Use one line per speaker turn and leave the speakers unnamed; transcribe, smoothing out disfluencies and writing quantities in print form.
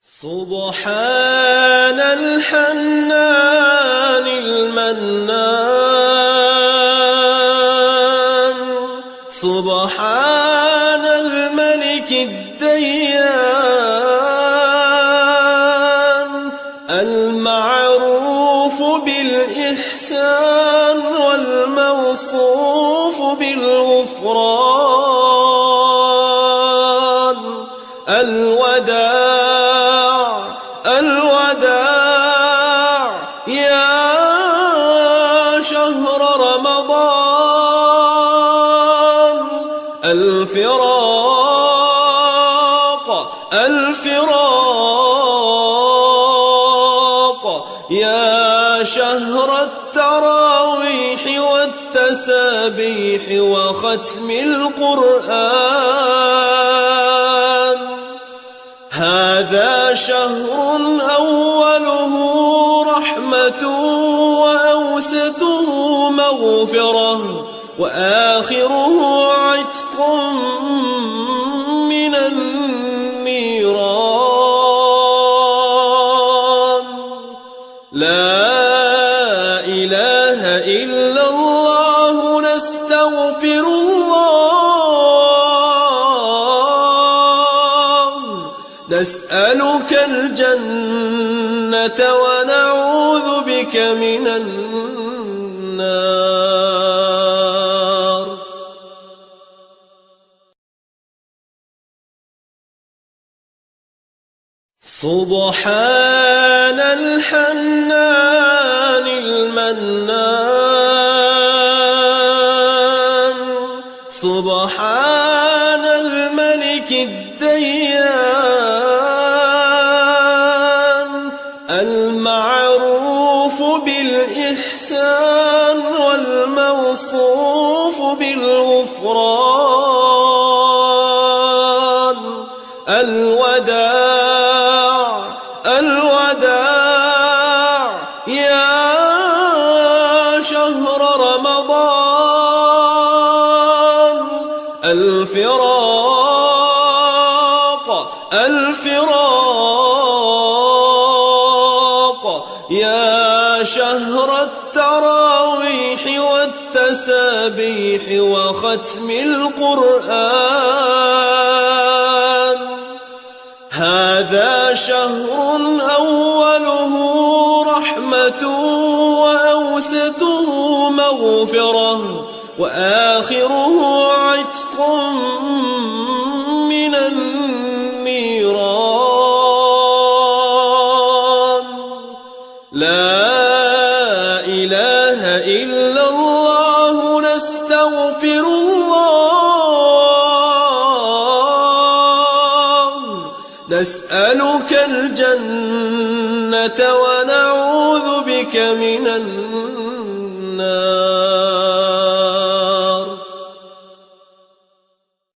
سبحان الحنان المنان، سبحان الملك الديان، المعروف بالإحسان والموصوف بالغفران. الوداع يا شهر رمضان، الفراق يا شهر التراويح والتسابيح وختم القرآن. هذا شهر أوله رحمة وأوسطه مغفرة وآخره عتق من النيران. لا إله إلا الله، نستغفر الله، نسألك الجنة ونعوذ بك من النار. سبحان الحنان المنان، سبحان الملك الديان، المعروف بالإحسان والموصوف بالغفران. الوداع يا شهر رمضان، الفراق يا شهر التراويح والتسابيح وختم القرآن. هذا شهر أوله رحمة وأوسطه مغفرة وآخره عتق من النيران. لا إله إلا الله، نستغفر الله، نسألك الجنة ونعوذ بك من النار.